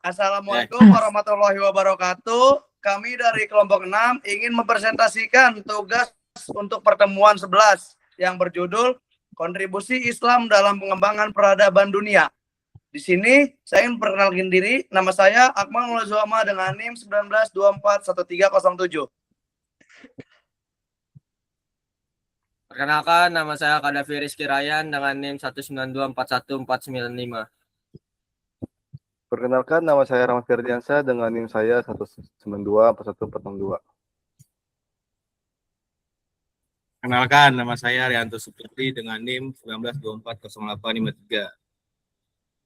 Assalamualaikum warahmatullahi wabarakatuh. Kami dari kelompok 6 ingin mempresentasikan tugas untuk pertemuan 11 yang berjudul Kontribusi Islam dalam Pengembangan Peradaban Dunia. Di sini saya ingin perkenalkan diri. Nama saya Akmal Mulazuama dengan NIM 19241307. Perkenalkan, nama saya Kadafi Rizky Ryan dengan NIM 192411495. Perkenalkan, nama saya Rahmat Ferdiansyah dengan NIM saya 1924142. Perkenalkan, nama saya Rianto Suputri dengan NIM 19240853.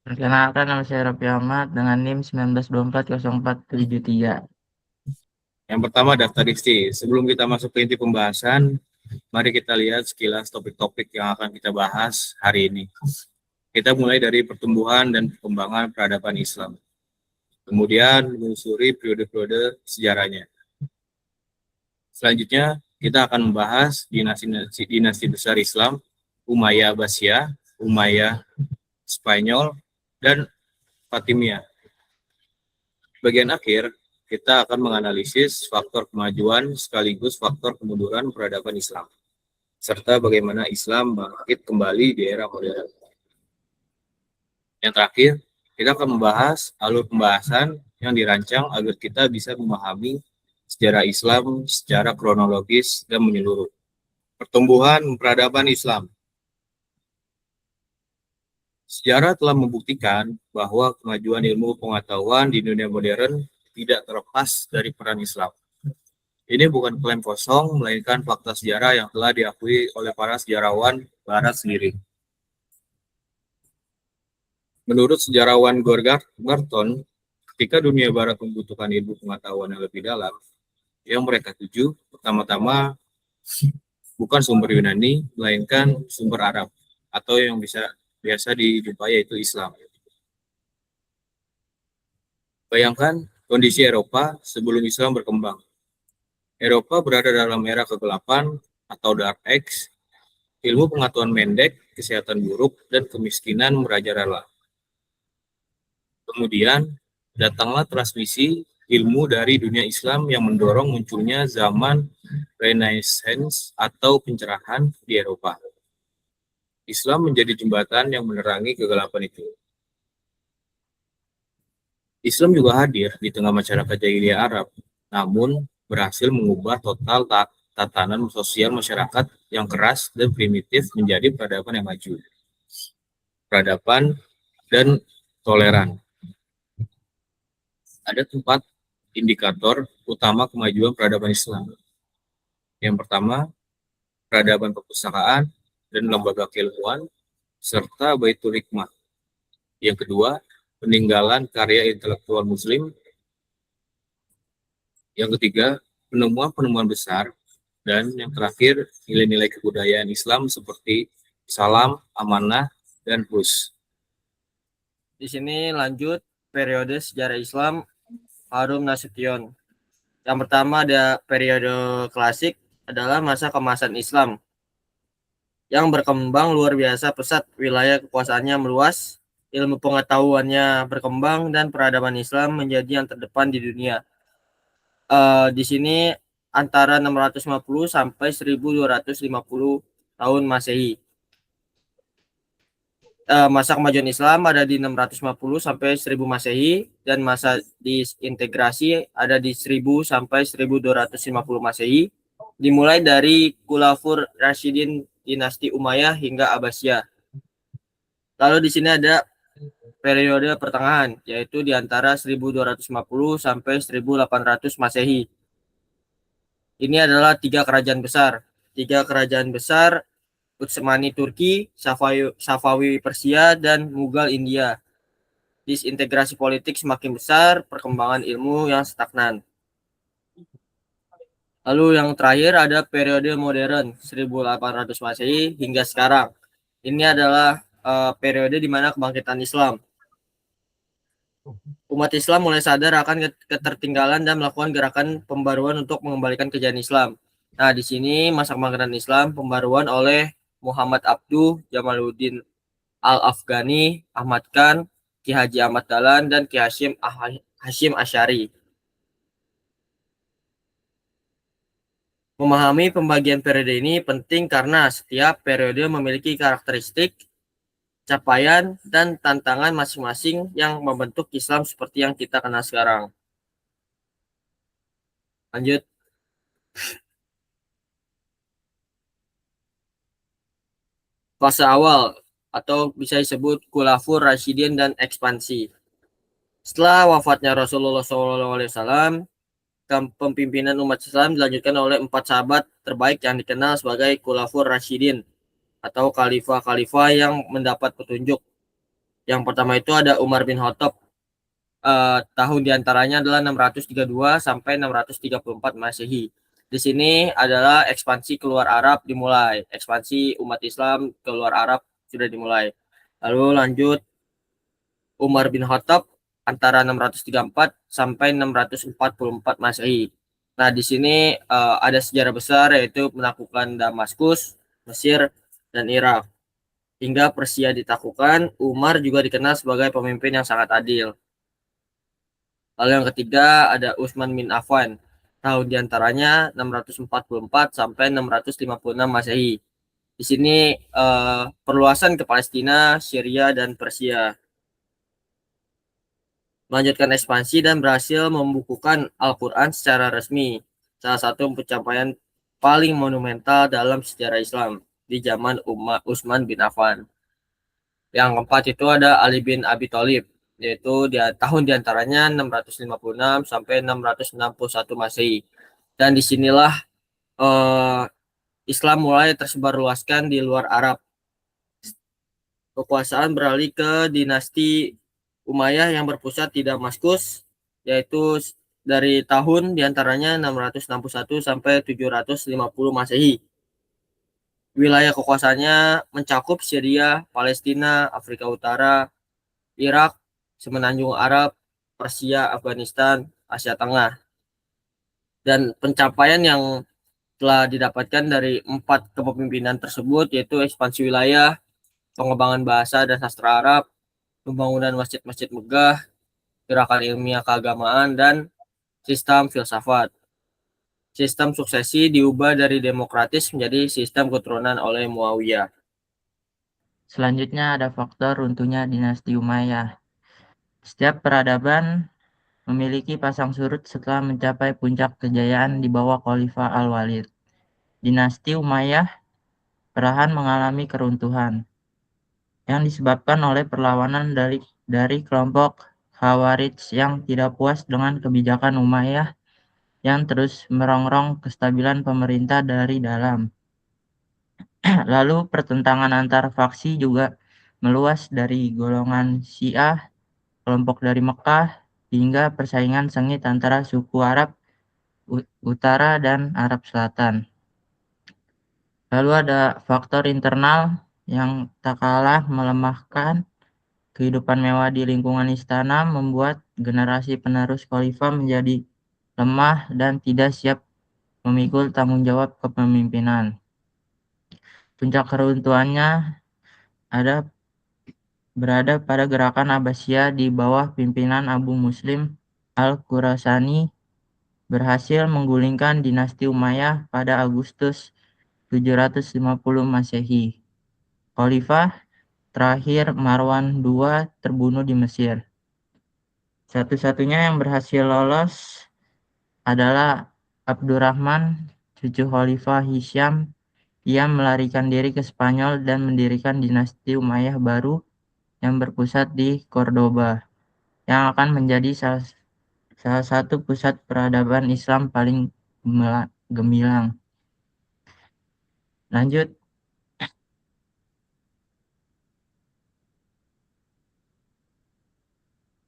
Perkenalkan, nama saya Raffi Ahmad dengan NIM 19240473. Yang pertama, daftar isi. Sebelum kita masuk ke inti pembahasan, mari kita lihat sekilas topik-topik yang akan kita bahas hari ini. Kita mulai dari pertumbuhan dan perkembangan peradaban Islam. Kemudian menelusuri periode-periode sejarahnya. Selanjutnya, kita akan membahas dinasti besar Islam, Umayyah Abbasiyah, Umayyah Spanyol, dan Fatimiyah. Bagian akhir, kita akan menganalisis faktor kemajuan sekaligus faktor kemunduran peradaban Islam, serta bagaimana Islam bangkit kembali di era modern. Yang terakhir, kita akan membahas alur pembahasan yang dirancang agar kita bisa memahami sejarah Islam secara kronologis dan menyeluruh. Pertumbuhan peradaban Islam. Sejarah telah membuktikan bahwa kemajuan ilmu pengetahuan di dunia modern tidak terlepas dari peran Islam. Ini bukan klaim kosong, melainkan fakta sejarah yang telah diakui oleh para sejarawan Barat sendiri. Menurut sejarawan Gorgarton, ketika dunia Barat membutuhkan ilmu pengetahuan yang lebih dalam, yang mereka tuju pertama-tama bukan sumber Yunani, melainkan sumber Arab, atau yang biasa dijumpai yaitu Islam. Bayangkan kondisi Eropa sebelum Islam berkembang. Eropa berada dalam era kegelapan atau Dark Age, ilmu pengetahuan pendek, kesehatan buruk, dan kemiskinan merajalela. Kemudian datanglah transmisi ilmu dari dunia Islam yang mendorong munculnya zaman Renaissance atau pencerahan di Eropa. Islam menjadi jembatan yang menerangi kegelapan itu. Islam juga hadir di tengah masyarakat jahiliyah Arab, namun berhasil mengubah total tatanan sosial masyarakat yang keras dan primitif menjadi peradaban yang maju. Peradaban dan toleran. Ada 4 indikator utama kemajuan peradaban Islam. Yang pertama, peradaban perpustakaan dan lembaga keilmuan, serta Baitul Hikmah. Yang kedua, peninggalan karya intelektual Muslim. Yang ketiga, penemuan-penemuan besar. Dan yang terakhir, nilai-nilai kebudayaan Islam seperti salam, amanah, dan hus. Di sini lanjut periode sejarah Islam Harum Nasution. Yang pertama ada periode klasik adalah masa kemasan Islam yang berkembang luar biasa pesat, wilayah kekuasaannya meluas, ilmu pengetahuannya berkembang, dan peradaban Islam menjadi yang terdepan di dunia. Di sini antara 650 sampai 1250 tahun Masehi. Masa kemajuan Islam ada di 650 sampai 1000 Masehi, dan masa disintegrasi ada di 1000 sampai 1250 Masehi, dimulai dari Khulafaur Rasyidin dinasti Umayyah hingga Abbasiyah. Lalu di sini ada periode pertengahan, yaitu di antara 1250 sampai 1800 Masehi. Ini adalah 3 kerajaan besar. 3 kerajaan besar, Utsmani Turki, Safawi Persia, dan Mughal India. Disintegrasi politik semakin besar, perkembangan ilmu yang stagnan. Lalu yang terakhir ada periode modern 1800 Masehi hingga sekarang. Ini adalah periode di mana kebangkitan Islam. Umat Islam mulai sadar akan ketertinggalan dan melakukan gerakan pembaruan untuk mengembalikan kejayaan Islam. Nah, di sini masa kebangkitan Islam pembaruan oleh Muhammad Abduh, Jamaluddin Al-Afghani, Ahmad Khan, Ki Haji Ahmad Dahlan, dan Ki Hashim Asy'ari. Memahami pembagian periode ini penting karena setiap periode memiliki karakteristik, capaian, dan tantangan masing-masing yang membentuk Islam seperti yang kita kenal sekarang. Lanjut. Fase awal atau bisa disebut Khulafaur Rasyidin dan ekspansi. Setelah wafatnya Rasulullah SAW, kepemimpinan umat Islam dilanjutkan oleh 4 sahabat terbaik yang dikenal sebagai Khulafaur Rasyidin atau khalifah-khalifah yang mendapat petunjuk. Yang pertama itu ada Umar bin Khattab. Tahun diantaranya adalah 632 sampai 634 Masehi. Di sini adalah ekspansi keluar Arab dimulai. Ekspansi umat Islam keluar Arab sudah dimulai. Lalu lanjut Umar bin Khattab antara 634 sampai 644 Masehi. Nah, di sini ada sejarah besar yaitu penaklukan Damaskus, Mesir, dan Irak. Hingga Persia ditaklukkan, Umar juga dikenal sebagai pemimpin yang sangat adil. Lalu yang ketiga ada Utsman bin Affan. Tahun diantaranya 644 sampai 656 Masehi. Di sini perluasan ke Palestina, Syria, dan Persia. Melanjutkan ekspansi dan berhasil membukukan Al-Quran secara resmi. Salah satu pencapaian paling monumental dalam sejarah Islam di zaman Utsman bin Affan. Yang keempat itu ada Ali bin Abi Thalib, yaitu tahun diantaranya 656 sampai 661 Masehi. Dan disinilah Islam mulai tersebar luaskan di luar Arab. Kekuasaan beralih ke dinasti Umayyah yang berpusat di Damaskus, yaitu dari tahun diantaranya 661 sampai 750 Masehi. Wilayah kekuasaannya mencakup Syria, Palestina, Afrika Utara, Irak, Semenanjung Arab, Persia, Afghanistan, Asia Tengah. Dan pencapaian yang telah didapatkan dari 4 kepemimpinan tersebut yaitu ekspansi wilayah, pengembangan bahasa dan sastra Arab, pembangunan masjid-masjid megah, gerakan ilmiah keagamaan, dan sistem filsafat. Sistem suksesi diubah dari demokratis menjadi sistem keturunan oleh Muawiyah. Selanjutnya ada faktor runtuhnya dinasti Umayyah. Setiap peradaban memiliki pasang surut setelah mencapai puncak kejayaan di bawah Khalifah Al-Walid. Dinasti Umayyah perlahan mengalami keruntuhan yang disebabkan oleh perlawanan dari kelompok Khawarij yang tidak puas dengan kebijakan Umayyah yang terus merongrong kestabilan pemerintah dari dalam. Lalu pertentangan antar faksi juga meluas dari golongan Syiah, kelompok dari Mekah, hingga persaingan sengit antara suku Arab Utara dan Arab Selatan. Lalu ada faktor internal yang tak kalah melemahkan. Kehidupan mewah di lingkungan istana membuat generasi penerus khalifah menjadi lemah dan tidak siap memikul tanggung jawab kepemimpinan. Puncak keruntuhannya berada pada gerakan Abbasiyah di bawah pimpinan Abu Muslim Al-Khurasani berhasil menggulingkan dinasti Umayyah pada Agustus 750 Masehi. Khalifah terakhir Marwan II terbunuh di Mesir. Satu-satunya yang berhasil lolos adalah Abdurrahman, cucu Khalifah Hisham. Ia melarikan diri ke Spanyol dan mendirikan dinasti Umayyah baru yang berpusat di Cordoba, yang akan menjadi salah satu pusat peradaban Islam paling gemilang. Lanjut.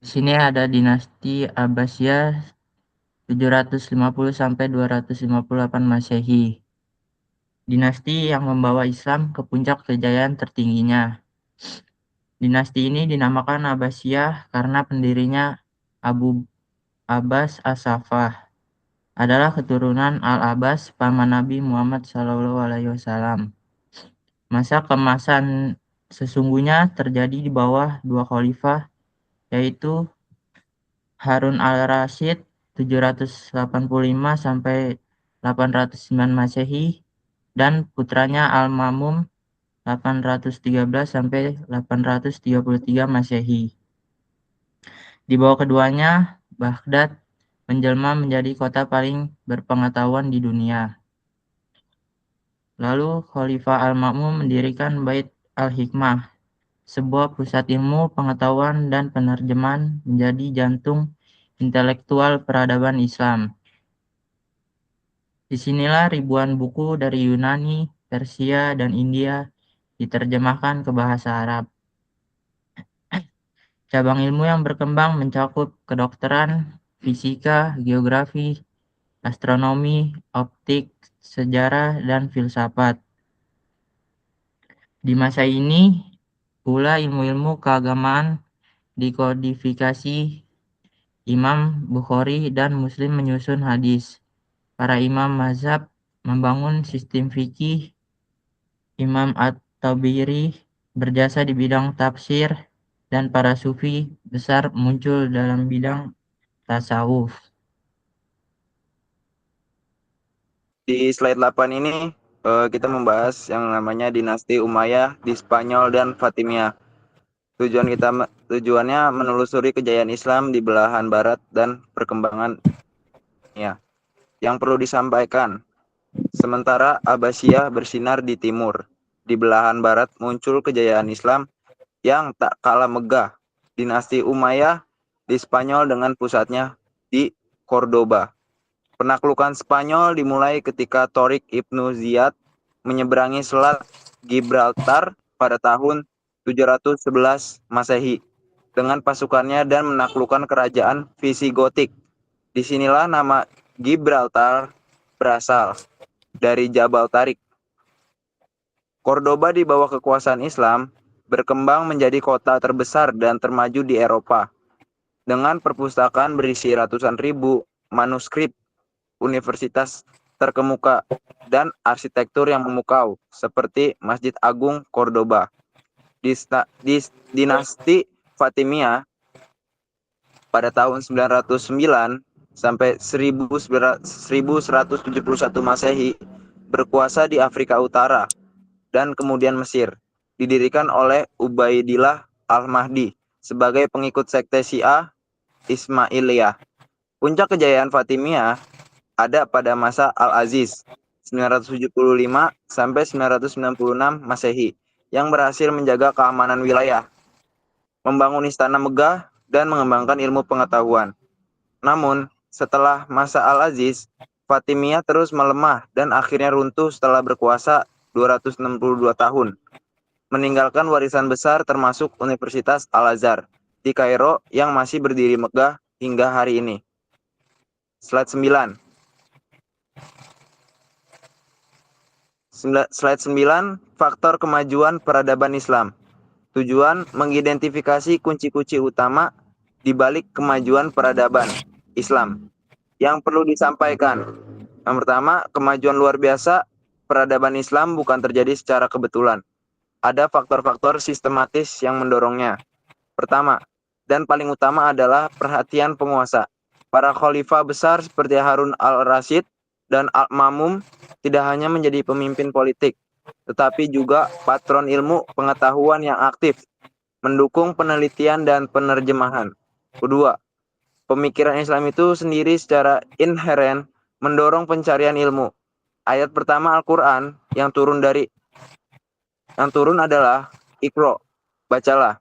Di sini ada dinasti Abbasiyah 750 sampai 258 Masehi. Dinasti yang membawa Islam ke puncak kejayaan tertingginya. Dinasti ini dinamakan Abbasiyah karena pendirinya Abu Abbas As-Saffah adalah keturunan Al-Abbas, paman Nabi Muhammad SAW. Masa kemasan sesungguhnya terjadi di bawah 2 khalifah yaitu Harun al-Rasyid 785 sampai 809 Masehi dan putranya Al-Ma'mun 813 sampai 833 Masehi. Di bawah keduanya, Baghdad menjelma menjadi kota paling berpengetahuan di dunia. Lalu Khalifah Al-Ma'mun mendirikan Bait Al-Hikmah, sebuah pusat ilmu, pengetahuan, dan penerjemahan menjadi jantung intelektual peradaban Islam. Disinilah ribuan buku dari Yunani, Persia, dan India diterjemahkan ke bahasa Arab. Cabang ilmu yang berkembang mencakup kedokteran, fisika, geografi, astronomi, optik, sejarah, dan filsafat. Di masa ini pula ilmu-ilmu keagamaan dikodifikasi. Imam Bukhari dan Muslim menyusun hadis. Para imam mazhab membangun sistem fikih. Imam At-Tabiri berjasa di bidang tafsir, dan para sufi besar muncul dalam bidang tasawuf. Di slide 8 ini kita membahas yang namanya dinasti Umayyah di Spanyol dan Fatimiyah. Tujuannya menelusuri kejayaan Islam di belahan barat dan perkembangan ya. Yang perlu disampaikan, sementara Abbasiyah bersinar di timur, di belahan barat muncul kejayaan Islam yang tak kalah megah. Dinasti Umayyah di Spanyol dengan pusatnya di Cordoba. Penaklukan Spanyol dimulai ketika Torik Ibnu Ziyad menyeberangi Selat Gibraltar pada tahun 711 Masehi dengan pasukannya dan menaklukkan kerajaan Visigotik. Disinilah nama Gibraltar berasal dari Jabal Tarik. Cordoba di bawah kekuasaan Islam berkembang menjadi kota terbesar dan termaju di Eropa dengan perpustakaan berisi ratusan ribu manuskrip, universitas terkemuka, dan arsitektur yang memukau seperti Masjid Agung Cordoba. Dinasti Fatimiyah pada tahun 909 sampai 1171 Masehi berkuasa di Afrika Utara dan kemudian Mesir. Didirikan oleh Ubaidillah Al-Mahdi sebagai pengikut sekte Syiah Ismailiyah. Puncak kejayaan Fatimiyah ada pada masa Al-Aziz 975 sampai 996 Masehi yang berhasil menjaga keamanan wilayah, membangun istana megah, dan mengembangkan ilmu pengetahuan. Namun, setelah masa Al-Aziz, Fatimiyah terus melemah dan akhirnya runtuh setelah berkuasa 262 tahun, meninggalkan warisan besar termasuk Universitas Al-Azhar di Kairo yang masih berdiri megah hingga hari ini. Slide 9. Slide 9, faktor kemajuan peradaban Islam. Tujuan mengidentifikasi kunci-kunci utama di balik kemajuan peradaban Islam yang perlu disampaikan. Yang pertama, kemajuan luar biasa peradaban Islam bukan terjadi secara kebetulan. Ada faktor-faktor sistematis yang mendorongnya. Pertama, dan paling utama adalah perhatian penguasa. Para khalifah besar seperti Harun al-Rasyid dan Al-Ma'mun tidak hanya menjadi pemimpin politik, tetapi juga patron ilmu pengetahuan yang aktif, mendukung penelitian dan penerjemahan. Kedua, pemikiran Islam itu sendiri secara inheren mendorong pencarian ilmu. Ayat pertama Al-Quran yang turun adalah Iqra, bacalah.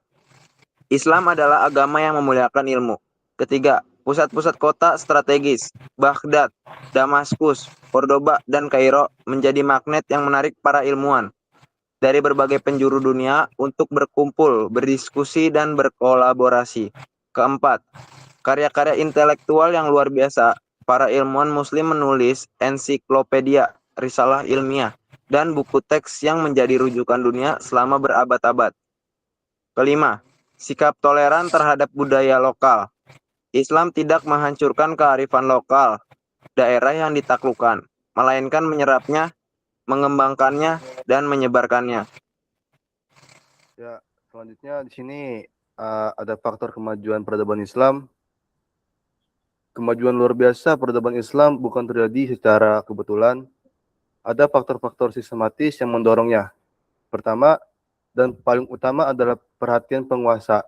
Islam adalah agama yang memuliakan ilmu. Ketiga, pusat-pusat kota strategis, Baghdad, Damaskus, Cordoba, dan Kairo menjadi magnet yang menarik para ilmuwan dari berbagai penjuru dunia untuk berkumpul, berdiskusi, dan berkolaborasi. Keempat, karya-karya intelektual yang luar biasa. Para ilmuwan muslim menulis ensiklopedia, risalah ilmiah, dan buku teks yang menjadi rujukan dunia selama berabad-abad. Kelima, sikap toleran terhadap budaya lokal. Islam tidak menghancurkan kearifan lokal daerah yang ditaklukkan, melainkan menyerapnya, mengembangkannya, dan menyebarkannya. Ya, selanjutnya di sini ada faktor kemajuan peradaban Islam. Kemajuan luar biasa peradaban Islam bukan terjadi secara kebetulan. Ada faktor-faktor sistematis yang mendorongnya. Pertama dan paling utama adalah perhatian penguasa.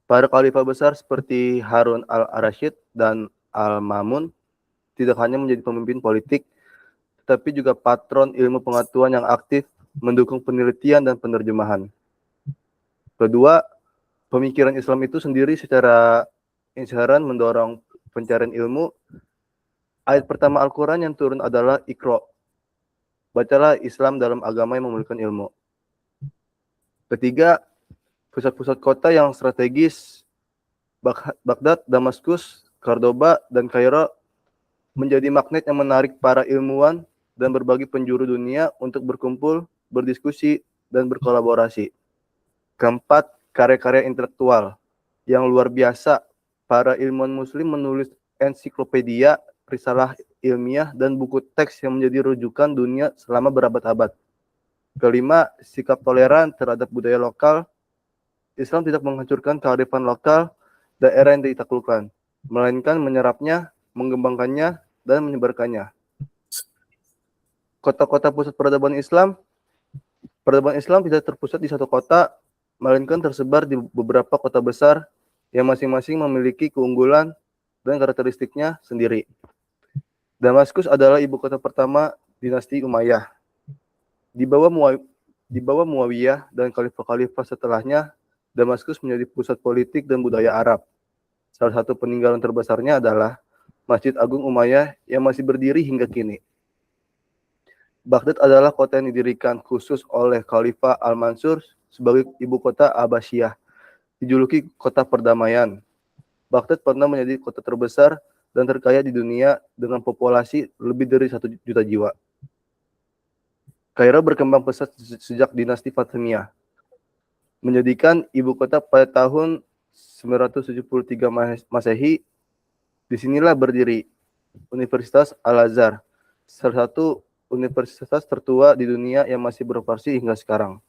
Para khalifah besar seperti Harun al-Rashid dan Al-Mamun tidak hanya menjadi pemimpin politik, tetapi juga patron ilmu pengetahuan yang aktif mendukung penelitian dan penerjemahan. Kedua, pemikiran Islam itu sendiri secara inherent mendorong pencarian ilmu. Ayat pertama Al-Quran yang turun adalah Iqra. Bacalah Islam dalam agama yang memuliakan ilmu. Ketiga, pusat-pusat kota yang strategis, Baghdad, Damaskus, Cordoba, dan Kairo menjadi magnet yang menarik para ilmuwan dan berbagai penjuru dunia untuk berkumpul, berdiskusi, dan berkolaborasi. Keempat, karya-karya intelektual yang luar biasa. Para ilmuwan muslim menulis ensiklopedia, risalah ilmiah, dan buku teks yang menjadi rujukan dunia selama berabad-abad. Kelima, sikap toleran terhadap budaya lokal. Islam tidak menghancurkan kearifan lokal daerah yang ditaklukkan, melainkan menyerapnya, mengembangkannya, dan menyebarkannya. Kota-kota pusat peradaban Islam tidak terpusat di satu kota, melainkan tersebar di beberapa kota besar yang masing-masing memiliki keunggulan dan karakteristiknya sendiri. Damaskus adalah ibu kota pertama dinasti Umayyah. Di bawah Muawiyah dan khalifah-khalifah setelahnya, Damaskus menjadi pusat politik dan budaya Arab. Salah satu peninggalan terbesarnya adalah Masjid Agung Umayyah yang masih berdiri hingga kini. Baghdad adalah kota yang didirikan khusus oleh Khalifah Al-Mansur sebagai ibu kota Abbasiyah, dijuluki kota perdamaian. Baghdad pernah menjadi kota terbesar dan terkaya di dunia dengan populasi lebih dari 1 juta jiwa. Kairo berkembang pesat sejak dinasti Fatimiyah, menjadikan ibu kota pada tahun 973 Masehi. Disinilah berdiri Universitas Al-Azhar, salah satu universitas tertua di dunia yang masih beroperasi hingga sekarang.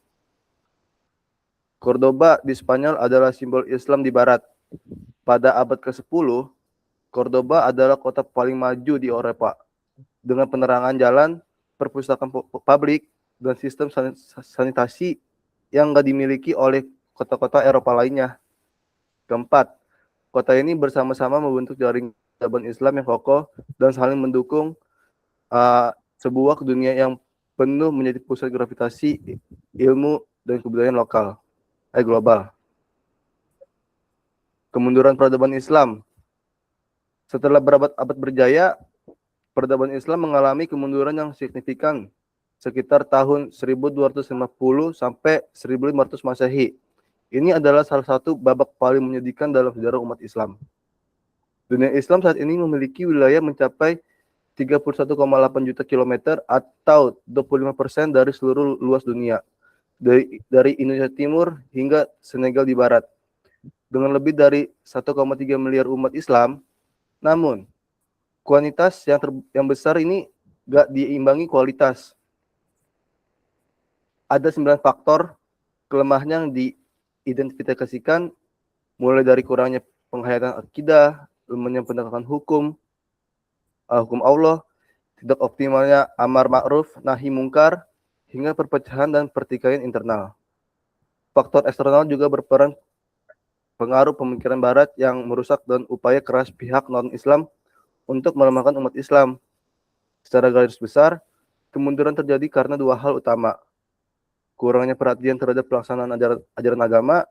Cordoba di Spanyol adalah simbol Islam di Barat. Pada abad ke-10, Cordoba adalah kota paling maju di Eropa, dengan penerangan jalan, perpustakaan publik, dan sistem sanitasi yang nggak dimiliki oleh kota-kota Eropa lainnya. Keempat, kota ini bersama-sama membentuk jaringan peradaban Islam yang kokoh dan saling mendukung, sebuah dunia yang penuh menjadi pusat gravitasi ilmu dan kebudayaan global. Kemunduran peradaban Islam. Setelah berabad-abad berjaya, peradaban Islam mengalami kemunduran yang signifikan sekitar tahun 1250 sampai 1500 Masehi. Ini adalah salah satu babak paling menyedihkan dalam sejarah umat Islam. Dunia Islam saat ini memiliki wilayah mencapai 31,8 juta kilometer atau 25% dari seluruh luas dunia, dari Indonesia Timur hingga Senegal di barat, dengan lebih dari 1,3 miliar umat Islam. Namun, kuantitas yang besar ini gak diimbangi kualitas. Ada 9 faktor kelemahan yang diidentifikasikan, mulai dari kurangnya penghayatan akidah, lemahnya penegakan hukum Allah, tidak optimalnya amar ma'ruf nahi mungkar, hingga perpecahan dan pertikaian internal. Faktor eksternal juga berperan, pengaruh pemikiran barat yang merusak dan upaya keras pihak non-Islam untuk melemahkan umat Islam. Secara garis besar, kemunduran terjadi karena 2 hal utama: kurangnya perhatian terhadap pelaksanaan ajaran agama,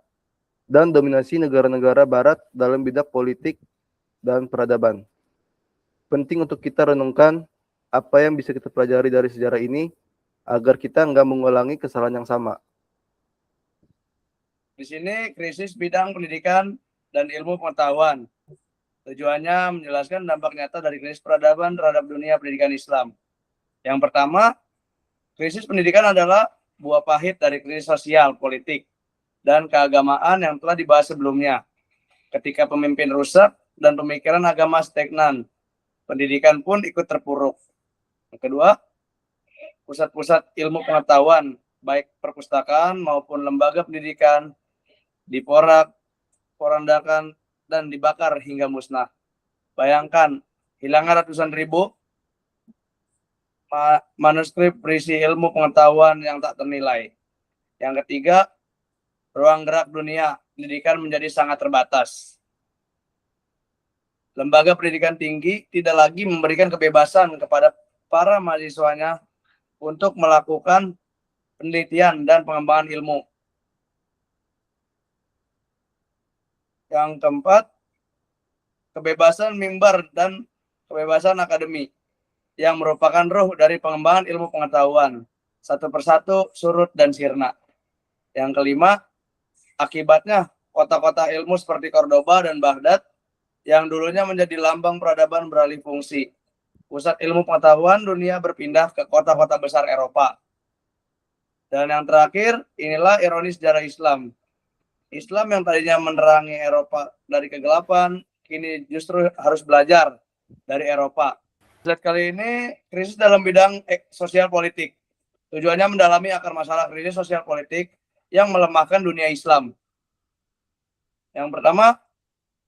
dan dominasi negara-negara barat dalam bidang politik dan peradaban. Penting untuk kita renungkan apa yang bisa kita pelajari dari sejarah ini agar kita nggak mengulangi kesalahan yang sama. Di sini krisis bidang pendidikan dan ilmu pengetahuan. Tujuannya menjelaskan dampak nyata dari krisis peradaban terhadap dunia pendidikan Islam. Yang pertama, krisis pendidikan adalah buah pahit dari krisis sosial, politik, dan keagamaan yang telah dibahas sebelumnya. Ketika pemimpin rusak dan pemikiran agama stagnan, pendidikan pun ikut terpuruk. Yang kedua, pusat-pusat ilmu pengetahuan, baik perpustakaan maupun lembaga pendidikan, porandakan, dan dibakar hingga musnah. Bayangkan, hilangnya ratusan ribu manuskrip berisi ilmu pengetahuan yang tak ternilai. Yang ketiga, ruang gerak dunia pendidikan menjadi sangat terbatas. Lembaga pendidikan tinggi tidak lagi memberikan kebebasan kepada para mahasiswanya untuk melakukan penelitian dan pengembangan ilmu. Yang keempat, kebebasan mimbar dan kebebasan akademi yang merupakan ruh dari pengembangan ilmu pengetahuan, satu persatu surut dan sirna. Yang kelima, akibatnya kota-kota ilmu seperti Cordoba dan Baghdad yang dulunya menjadi lambang peradaban beralih fungsi. Pusat ilmu pengetahuan dunia berpindah ke kota-kota besar Eropa. Dan yang terakhir, inilah ironi sejarah Islam. Islam yang tadinya menerangi Eropa dari kegelapan, kini justru harus belajar dari Eropa. Slide kali ini krisis dalam bidang sosial politik. Tujuannya mendalami akar masalah krisis sosial politik yang melemahkan dunia Islam. Yang pertama,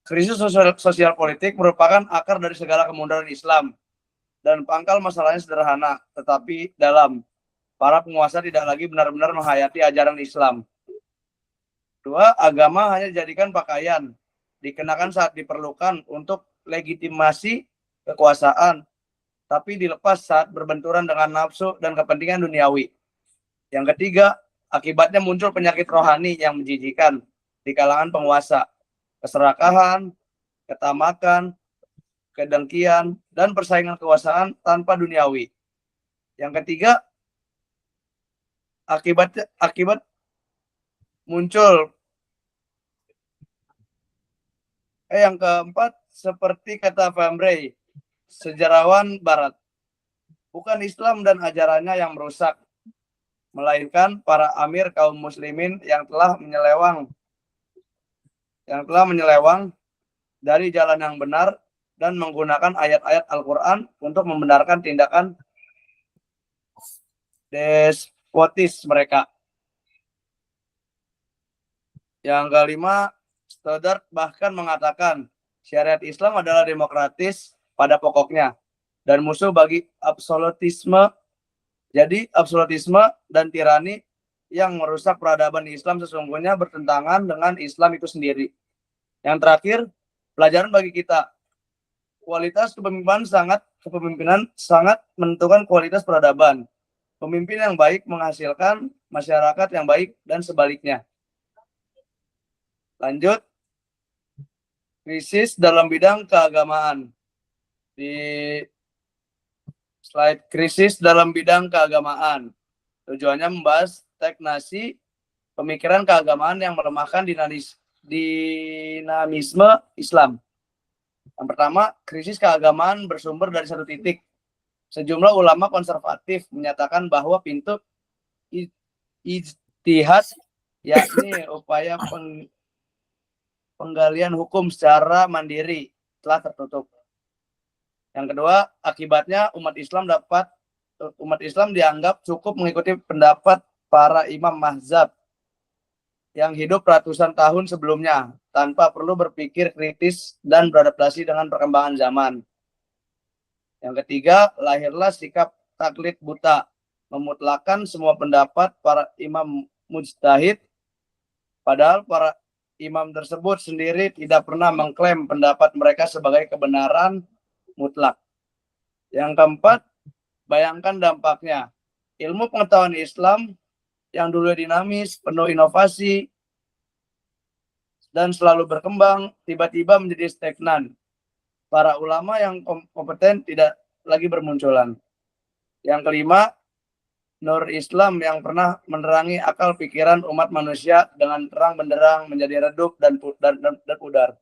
krisis sosial politik merupakan akar dari segala kemunduran Islam. Dan pangkal masalahnya sederhana, tetapi dalam. Para penguasa tidak lagi benar-benar menghayati ajaran Islam. Dua, agama hanya dijadikan pakaian, dikenakan saat diperlukan untuk legitimasi kekuasaan, tapi dilepas saat berbenturan dengan nafsu dan kepentingan duniawi. Yang ketiga, akibatnya muncul penyakit rohani yang menjijikan di kalangan penguasa, keserakahan, ketamakan, kedengkian, dan persaingan kekuasaan tanpa duniawi. Yang ketiga, akibat muncul. Yang keempat, seperti kata Fambray, sejarawan Barat, bukan Islam dan ajarannya yang merusak, melainkan para amir kaum muslimin yang telah menyelewang dari jalan yang benar dan menggunakan ayat-ayat Al-Quran untuk membenarkan tindakan despotis mereka. Yang kelima, Stoddard bahkan mengatakan syariat Islam adalah demokratis pada pokoknya dan musuh bagi absolutisme. Jadi absolutisme dan tirani yang merusak peradaban Islam sesungguhnya bertentangan dengan Islam itu sendiri. Yang terakhir, pelajaran bagi kita. Kualitas kepemimpinan sangat menentukan kualitas peradaban. Pemimpin yang baik menghasilkan masyarakat yang baik dan sebaliknya. Lanjut, krisis dalam bidang keagamaan. Di slide krisis dalam bidang keagamaan. Tujuannya membahas stagnasi pemikiran keagamaan yang melemahkan dinamisme Islam. Yang pertama, krisis keagamaan bersumber dari satu titik. Sejumlah ulama konservatif menyatakan bahwa pintu ijtihad, yakni upaya penggalian hukum secara mandiri, telah tertutup. Yang kedua, akibatnya umat Islam dianggap cukup mengikuti pendapat para imam mazhab yang hidup ratusan tahun sebelumnya tanpa perlu berpikir kritis dan beradaptasi dengan perkembangan zaman. Yang ketiga, lahirlah sikap taklid buta, memutlakkan semua pendapat para imam mujtahid, padahal para imam tersebut sendiri tidak pernah mengklaim pendapat mereka sebagai kebenaran mutlak. Yang keempat, bayangkan dampaknya. Ilmu pengetahuan Islam yang dulu dinamis, penuh inovasi, dan selalu berkembang, tiba-tiba menjadi stagnan. Para ulama yang kompeten tidak lagi bermunculan. Yang kelima, nur Islam yang pernah menerangi akal pikiran umat manusia dengan terang benderang menjadi redup dan pudar.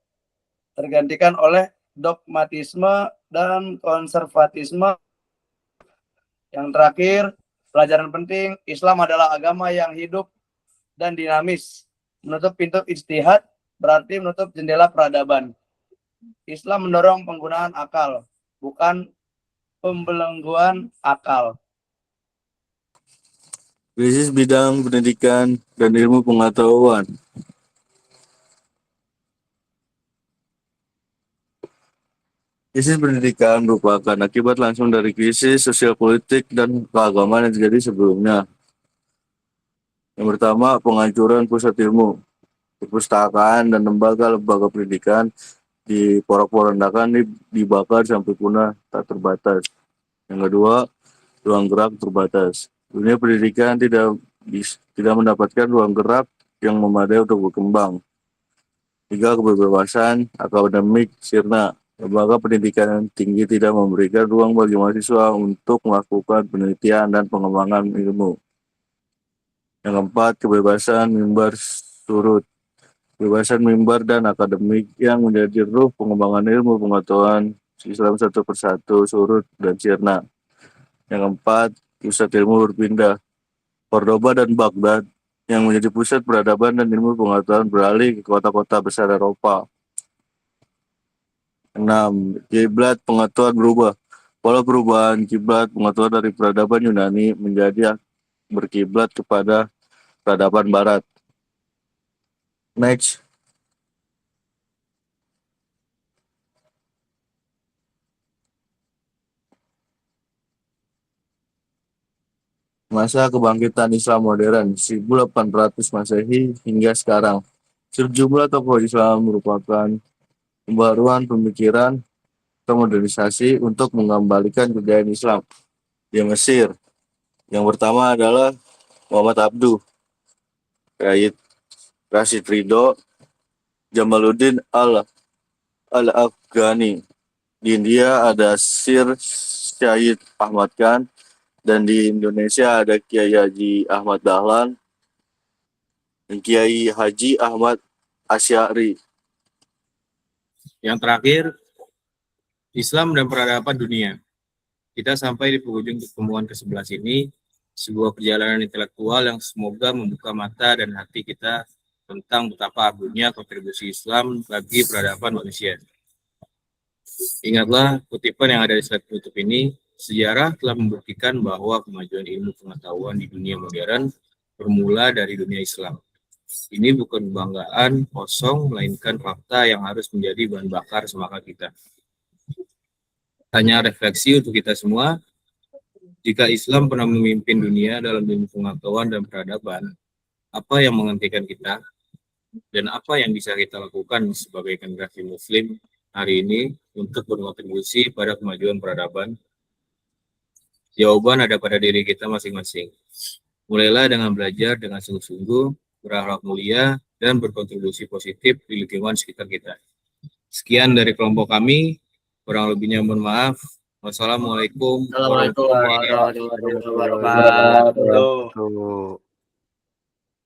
Tergantikan oleh dogmatisme dan konservatisme. Yang terakhir, pelajaran penting, Islam adalah agama yang hidup dan dinamis. Menutup pintu ijtihad berarti menutup jendela peradaban. Islam mendorong penggunaan akal, bukan pembelengguan akal. Krisis bidang pendidikan dan ilmu pengetahuan. Krisis pendidikan merupakan akibat langsung dari krisis sosial politik dan keagamaan yang terjadi sebelumnya. Yang pertama, penghancuran pusat ilmu, perpustakaan dan lembaga-lembaga pendidikan diporak-porandakan, dibakar sampai punah tak terbatas. Yang kedua, ruang gerak terbatas. Dunia pendidikan tidak mendapatkan ruang gerak yang memadai untuk berkembang. Tiga, kebebasan akademik sirna. Lembaga pendidikan tinggi tidak memberikan ruang bagi mahasiswa untuk melakukan penelitian dan pengembangan ilmu. Yang keempat, kebebasan mimbar surut. Kebebasan mimbar dan akademik yang menjadi ruh pengembangan ilmu pengetahuan Islam satu persatu surut dan sirna. Yang keempat, pusat ilmu berpindah. Cordoba dan Baghdad yang menjadi pusat peradaban dan ilmu pengetahuan beralih ke kota-kota besar Eropa. 6. Kiblat pengetahuan berubah. Pola perubahan kiblat pengetahuan dari peradaban Yunani menjadi berkiblat kepada peradaban Barat. Next. Masa kebangkitan Islam modern 1800 Masehi hingga sekarang. Sejumlah tokoh Islam merupakan pembaruan pemikiran atau modernisasi untuk mengembalikan kejayaan Islam di Mesir. Yang pertama adalah Muhammad Abduh, Rashid Ridho, Jamaluddin Al-Afghani. Di India ada Sir Syahid Ahmad Khan, dan di Indonesia ada Kiai Haji Ahmad Dahlan dan Kiai Haji Ahmad Asy'ari. Yang terakhir, Islam dan peradaban dunia. Kita sampai di penghujung pertemuan ke-11 ini, sebuah perjalanan intelektual yang semoga membuka mata dan hati kita tentang betapa agungnya kontribusi Islam bagi peradaban manusia. Ingatlah kutipan yang ada di slide penutup ini, sejarah telah membuktikan bahwa kemajuan ilmu pengetahuan di dunia modern bermula dari dunia Islam. Ini bukan kebanggaan kosong, melainkan fakta yang harus menjadi bahan bakar semangat kita. Tanya refleksi untuk kita semua, jika Islam pernah memimpin dunia dalam ilmu pengetahuan dan peradaban, apa yang menghentikan kita? Dan apa yang bisa kita lakukan sebagai generasi Muslim hari ini untuk berkontribusi pada kemajuan peradaban? Jawaban ada pada diri kita masing-masing. Mulailah dengan belajar dengan sungguh-sungguh, berakhlak mulia, dan berkontribusi positif di lingkungan sekitar kita. Sekian dari kelompok kami, kurang lebihnya mohon maaf. Wassalamualaikum warahmatullahi wabarakatuh. Wabarakatuh. Tuh.